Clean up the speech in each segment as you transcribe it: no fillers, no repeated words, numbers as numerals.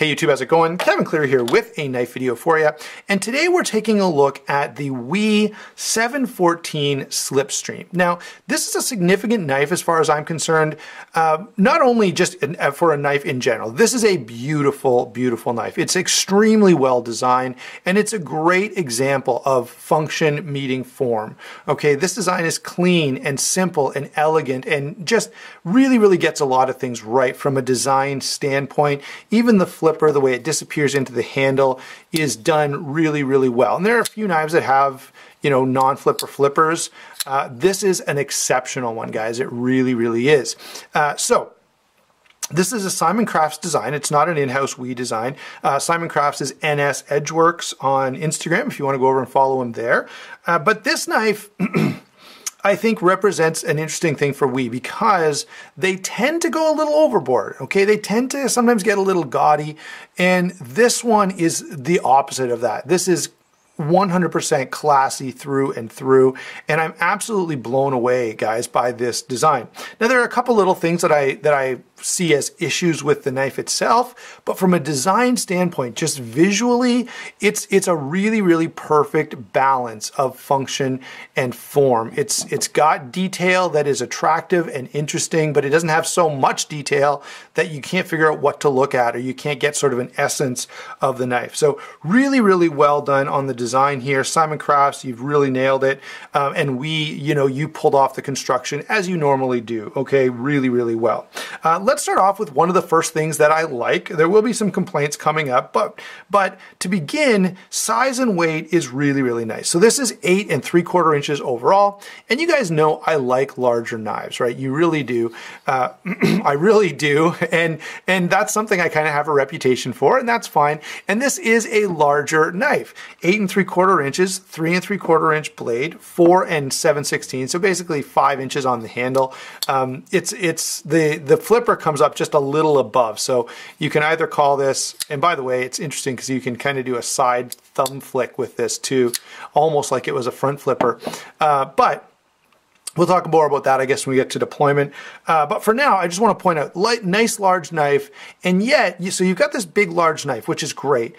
Hey YouTube, how's it going? Kevin Cleary here with a knife video for you. And today we're taking a look at the WE 714 Slipstream. Now, this is a significant knife as far as I'm concerned, not only just for a knife in general. This is a beautiful, beautiful knife. It's extremely well designed, and it's a great example of function meeting form. Okay, this design is clean and simple and elegant and just really, really gets a lot of things right from a design standpoint. Even the flipper, the way it disappears into the handle, is done really, really well. And there are a few knives that have, you know, non-flipper flippers. This is an exceptional one, guys. It really, really is. This is a Simon Crafts design. It's not an in-house WE design. Simon Crafts is NS Edgeworks on Instagram if you want to go over and follow him there. But this knife I think represents an interesting thing for WE because they tend to go a little overboard, okay? They tend to sometimes get a little gaudy, and this one is the opposite of that. This is 100% classy through and through, and I'm absolutely blown away, guys, by this design. Now, there are a couple little things that I see as issues with the knife itself, but from a design standpoint, just visually, it's a really, really perfect balance of function and form. It's got detail that is attractive and interesting, but it doesn't have so much detail that you can't figure out what to look at, or you can't get sort of an essence of the knife. So really, really well done on the design here. Simon Crafts, you've really nailed it. And you pulled off the construction as you normally do. Okay, really, really well. Let's start off with one of the first things that I like. There will be some complaints coming up, but to begin, size and weight is really, really nice. So this is 8 3/4 inches overall. And you guys know I like larger knives, right? You really do. I really do. And that's something I kind of have a reputation for, and that's fine. And this is a larger knife. 8 3/4 inches, 3 3/4 inch blade, 4 7/16, so basically 5 inches on the handle. The flipper comes up just a little above, so you can either call this, and by the way, it's interesting because you can kind of do a side thumb flick with this too, almost like it was a front flipper, but we'll talk more about that, I guess, when we get to deployment. But for now, I just want to point out, nice large knife, and yet, so you've got this big large knife, which is great,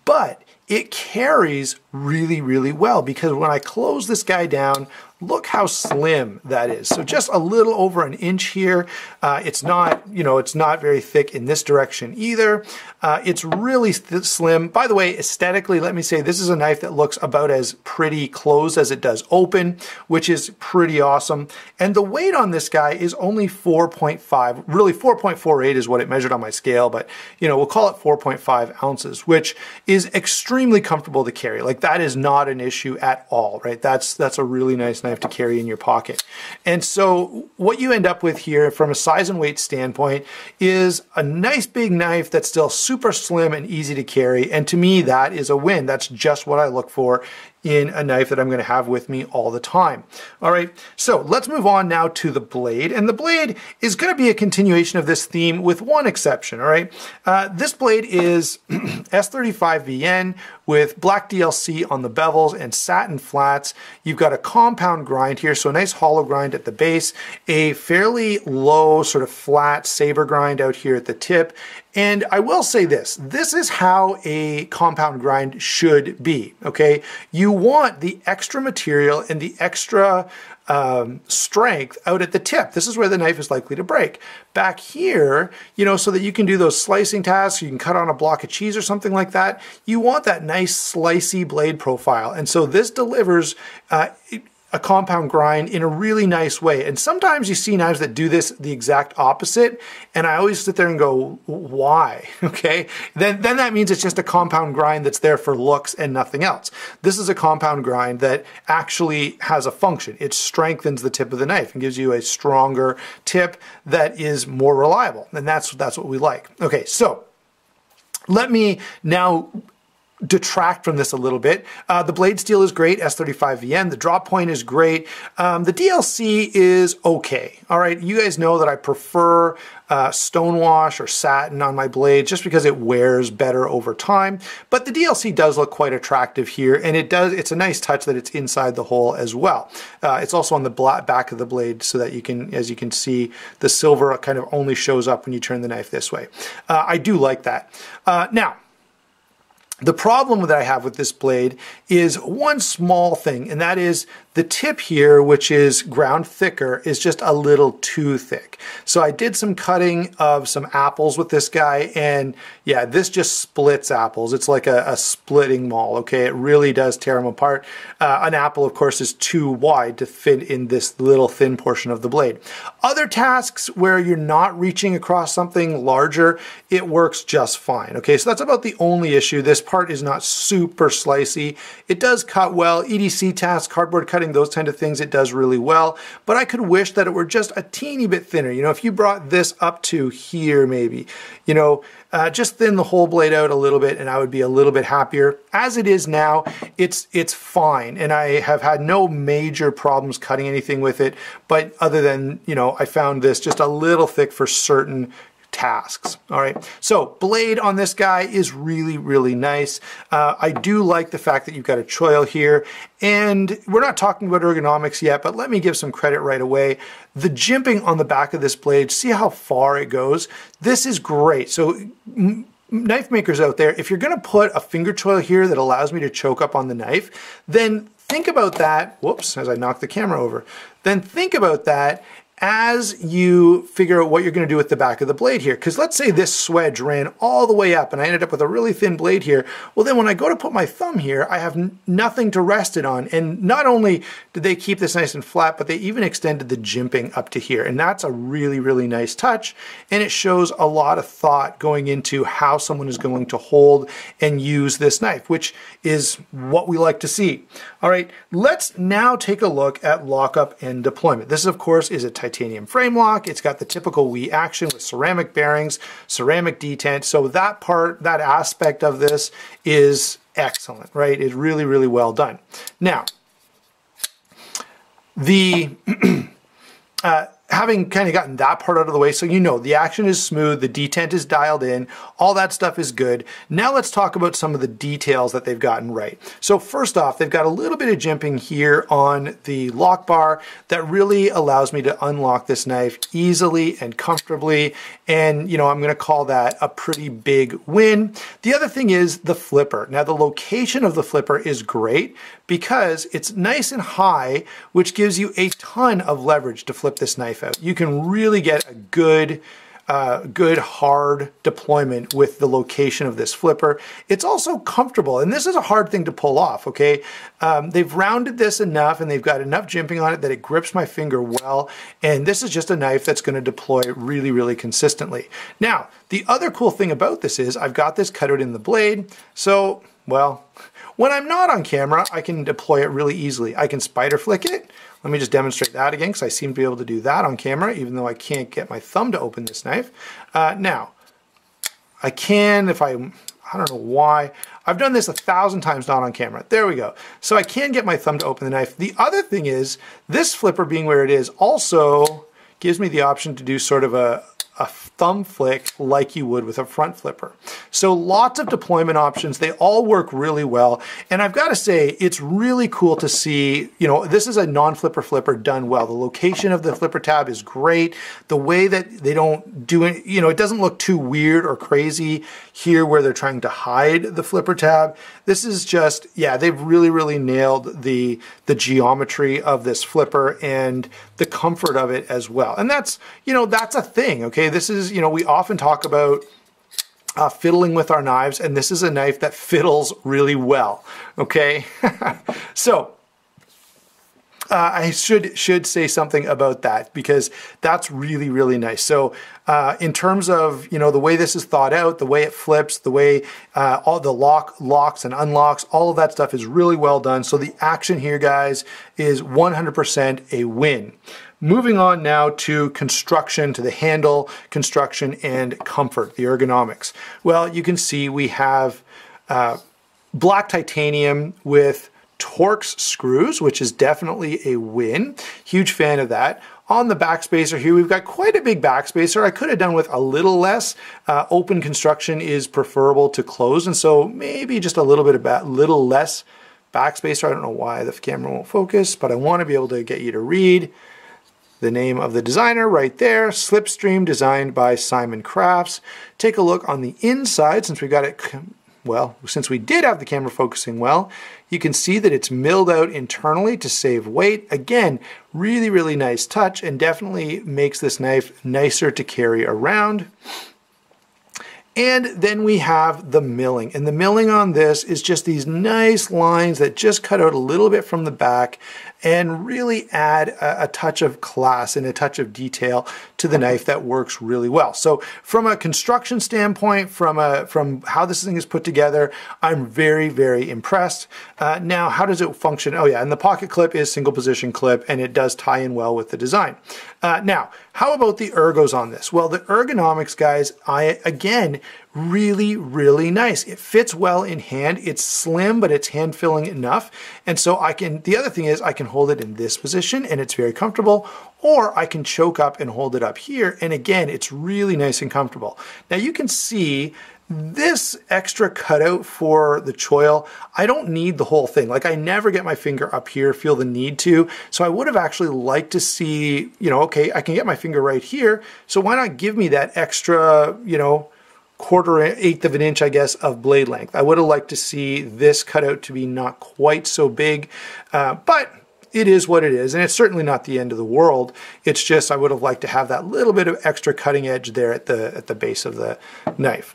but it carries really, really well, because when I close this guy down, look how slim that is. So just a little over an inch here. It's not, it's not very thick in this direction either. It's really slim. By the way, aesthetically, let me say this is a knife that looks about as pretty closed as it does open, which is pretty awesome. And the weight on this guy is only 4.5, really 4.48 is what it measured on my scale, but we'll call it 4.5 ounces, which is extremely comfortable to carry. Like, that is not an issue at all, right? That's a really nice knife to carry in your pocket. And so what you end up with here from a size and weight standpoint is a nice big knife that's still super slim and easy to carry. And to me, that is a win. That's just what I look for in a knife that I'm going to have with me all the time. All right, so let's move on now to the blade. And the blade is going to be a continuation of this theme with one exception, all right? This blade is S35VN with black DLC on the bevels and satin flats. You've got a compound grind here, so a nice hollow grind at the base, a fairly low sort of flat saber grind out here at the tip. And I will say this is how a compound grind should be, okay? You want the extra material and the extra strength out at the tip. This is where the knife is likely to break. Back here, so that you can do those slicing tasks, you can cut on a block of cheese or something like that, you want that nice slicey blade profile. And so this delivers a compound grind in a really nice way. And sometimes you see knives that do this the exact opposite, and I always sit there and go, why? Okay, then that means it's just a compound grind that's there for looks and nothing else. This is a compound grind that actually has a function. It strengthens the tip of the knife and gives you a stronger tip that is more reliable, and that's what we like. Okay, so let me now detract from this a little bit. The blade steel is great, S35VN. The drop point is great. The DLC is okay. All right, you guys know that I prefer stonewash or satin on my blade just because it wears better over time. But the DLC does look quite attractive here, and it's a nice touch that it's inside the hole as well. It's also on the back of the blade so that you can, as you can see, the silver kind of only shows up when you turn the knife this way. I do like that. Now, the problem that I have with this blade is one small thing, and that is the tip here, which is ground thicker, is just a little too thick. So I did some cutting of some apples with this guy, and yeah, this just splits apples. It's like a splitting maul, okay? It really does tear them apart. An apple, of course, is too wide to fit in this little thin portion of the blade. Other tasks where you're not reaching across something larger, it works just fine, okay? So that's about the only issue. This part is not super slicey. It does cut well. EDC tasks, cardboard cutting, those kind of things, it does really well. But I could wish that it were just a teeny bit thinner. You know, if you brought this up to here maybe, you know, just thin the whole blade out a little bit and I would be a little bit happier. As it is now, it's fine. And I have had no major problems cutting anything with it. But other than, you know, I found this just a little thick for certain tasks. All right, so blade on this guy is really, really nice. I do like the fact that you've got a choil here, and we're not talking about ergonomics yet, but let me give some credit right away. The jimping on the back of this blade, see how far it goes? This is great. So knife makers out there, if you're gonna put a finger choil here that allows me to choke up on the knife, then think about that, whoops, as I knocked the camera over, then think about that as you figure out what you're going to do with the back of the blade here. Because let's say this swedge ran all the way up and I ended up with a really thin blade here. Well, then when I go to put my thumb here, I have nothing to rest it on. And not only did they keep this nice and flat, but they even extended the jimping up to here. And that's a really, really nice touch. And it shows a lot of thought going into how someone is going to hold and use this knife, which is what we like to see. All right, let's now take a look at lockup and deployment. This, of course, is a titanium frame lock. It's got the typical WE action with ceramic bearings, ceramic detent. So that part, that aspect of this is excellent, right? It's really, really well done. Now, the having kind of gotten that part out of the way, so you know the action is smooth, the detent is dialed in, all that stuff is good. Now let's talk about some of the details that they've gotten right. So first off, they've got a little bit of jimping here on the lock bar that really allows me to unlock this knife easily and comfortably, and you know, I'm gonna call that a pretty big win. The other thing is the flipper. Now the location of the flipper is great because it's nice and high, which gives you a ton of leverage to flip this knife out. You can really get a good hard deployment with the location of this flipper. It's also comfortable, and this is a hard thing to pull off, okay? They've rounded this enough and they've got enough jimping on it that it grips my finger well, and this is just a knife that's going to deploy really, really consistently. Now, the other cool thing about this is I've got this cut out in the blade, so, well, when I'm not on camera, I can deploy it really easily. I can spider flick it. Let me just demonstrate that again, because I seem to be able to do that on camera, even though I can't get my thumb to open this knife. Now, I can if I don't know why. I've done this 1,000 times not on camera. There we go. So I can get my thumb to open the knife. The other thing is, this flipper being where it is also gives me the option to do sort of a thumb flick like you would with a front flipper. So lots of deployment options. They all work really well. And I've got to say, it's really cool to see, you know, this is a non-flipper flipper done well. The location of the flipper tab is great. The way that they don't do it, you know, it doesn't look too weird or crazy here where they're trying to hide the flipper tab. This is just, yeah, they've really, really nailed the geometry of this flipper and the comfort of it as well. And that's, you know, that's a thing, okay? This is, you know, we often talk about fiddling with our knives, and this is a knife that fiddles really well, okay? So, I should say something about that because that's really, really nice. So in terms of, you know, the way this is thought out, the way it flips, the way all the locks and unlocks, all of that stuff is really well done. So the action here, guys, is 100% a win. Moving on now to construction, to the handle, construction, and comfort, the ergonomics. Well, you can see we have black titanium with Torx screws, which is definitely a win. Huge fan of that. On the backspacer here, we've got quite a big backspacer. I could have done with a little less. Open construction is preferable to closed, and so maybe just a little bit of little less backspacer. I don't know why the camera won't focus, but I want to be able to get you to read the name of the designer right there. Slipstream, designed by Simon Crafts. Take a look on the inside, since we got it, well, since we did have the camera focusing well, you can see that it's milled out internally to save weight. Again, really, really nice touch, and definitely makes this knife nicer to carry around. And then we have the milling, and the milling on this is just these nice lines that just cut out a little bit from the back and really add a touch of class and a touch of detail to the knife that works really well. So from a construction standpoint, from how this thing is put together, I'm very, very impressed. Now, how does it function? Oh yeah, and the pocket clip is single position clip, and it does tie in well with the design. Now, how about the ergos on this? Well, the ergonomics, guys, again, really, really nice. It fits well in hand. It's slim, but it's hand filling enough. And so the other thing is I can hold it in this position and it's very comfortable, or I can choke up and hold it up here. And again, it's really nice and comfortable. Now you can see this extra cutout for the choil, I don't need the whole thing. Like, I never get my finger up here, feel the need to. So I would have actually liked to see, you know, okay, I can get my finger right here. So why not give me that extra, you know, eighth of an inch, I guess, of blade length. I would have liked to see this cutout to be not quite so big, but it is what it is, and it's certainly not the end of the world. It's just I would have liked to have that little bit of extra cutting edge there at the base of the knife.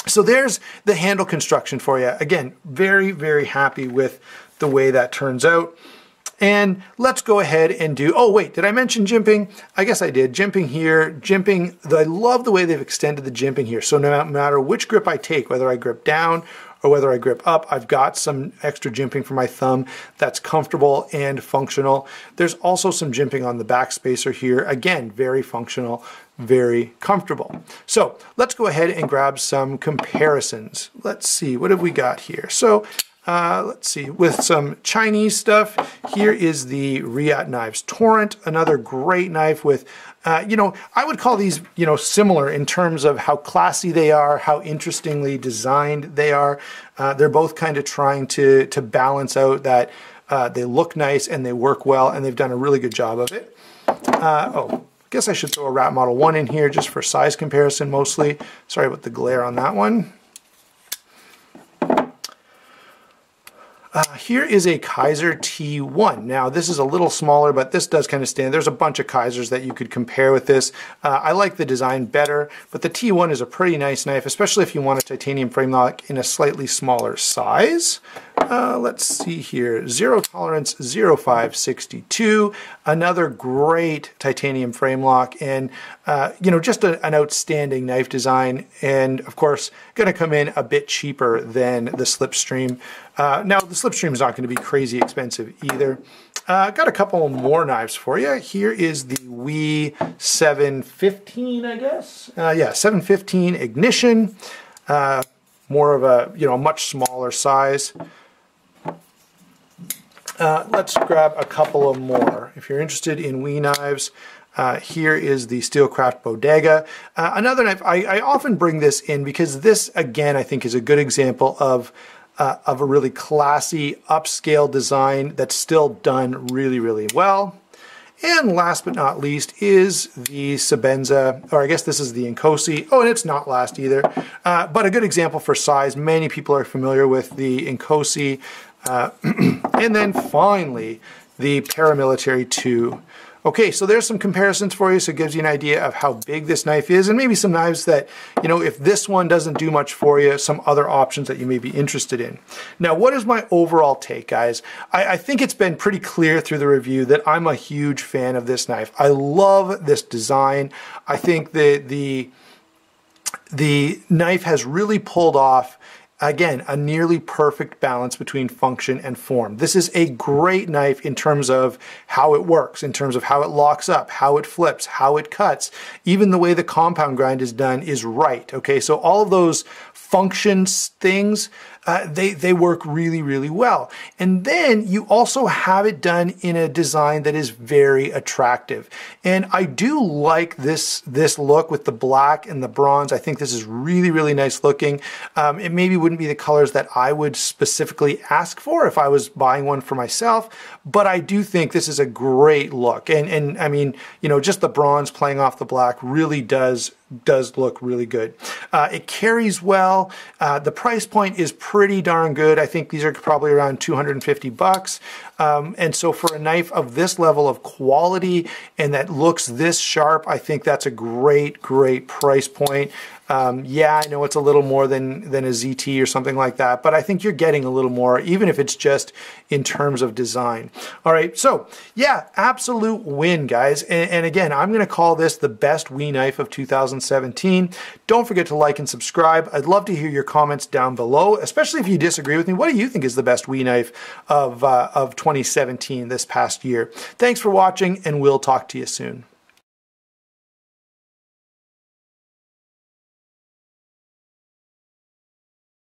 So there's the handle construction for you. Again, very, very happy with the way that turns out. And let's go ahead and do, oh wait, did I mention jimping? I guess I did. Jimping here, jimping, I love the way they've extended the jimping here. So no matter which grip I take, whether I grip down or whether I grip up, I've got some extra jimping for my thumb that's comfortable and functional. There's also some jimping on the backspacer here. Again, very functional, very comfortable. So let's go ahead and grab some comparisons. Let's see, what have we got here? So let's see, with some Chinese stuff, here is the Riat Knives Torrent, another great knife with, you know, I would call these, you know, similar in terms of how classy they are, how interestingly designed they are. They're both kind of trying to balance out that they look nice and they work well, and they've done a really good job of it. Oh, I guess I should throw a Rat Model 1 in here just for size comparison mostly. Sorry about the glare on that one. Here is a Kaiser T1. Now this is a little smaller, but this does kind of stand. There's a bunch of Kaisers that you could compare with this. I like the design better, but the T1 is a pretty nice knife, especially if you want a titanium frame lock in a slightly smaller size. Let's see here, zero tolerance 0562, another great titanium frame lock, and you know, just an outstanding knife design, and of course going to come in a bit cheaper than the Slipstream. Now the Slipstream is not going to be crazy expensive either. Got a couple more knives for you. Here is the WE 715, I guess. Yeah, 715 Ignition. More of a, you know, much smaller size. Let's grab a couple of more. If you're interested in WE knives, here is the Steelcraft Bodega. Another knife, I often bring this in because this, again, I think is a good example of a really classy, upscale design that's still done really, really well. And last but not least is the Sebenza, or I guess this is the Inkosi. Oh, and it's not last either, but a good example for size. Many people are familiar with the Inkosi. And then finally, the Paramilitary 2. Okay, so there's some comparisons for you, so it gives you an idea of how big this knife is, and maybe some knives that, you know, if this one doesn't do much for you, some other options that you may be interested in. Now, what is my overall take, guys? I think it's been pretty clear through the review that I'm a huge fan of this knife. I love this design. I think that the knife has really pulled off, again, a nearly perfect balance between function and form. This is a great knife in terms of how it works, in terms of how it locks up, how it flips, how it cuts. Even the way the compound grind is done is right, okay? So all of those functions things, they work really, really well. And then you also have it done in a design that is very attractive. And I do like this look with the black and the bronze. I think this is really, really nice looking. It maybe wouldn't be the colors that I would specifically ask for if I was buying one for myself, but I do think this is a great look. And I mean, you know, just the bronze playing off the black really does look really good. It carries well. The price point is pretty darn good. I think these are probably around 250 bucks. And so for a knife of this level of quality and that looks this sharp, I think that's a great price point. Yeah, I know it's a little more than a ZT or something like that, but I think you're getting a little more, even if it's just in terms of design. All right, so yeah, absolute win, guys. And again, I'm going to call this the best WE knife of 2017. Don't forget to like and subscribe. I'd love to hear your comments down below, especially if you disagree with me. What do you think is the best WE knife of 2017 this past year? Thanks for watching, and we'll talk to you soon.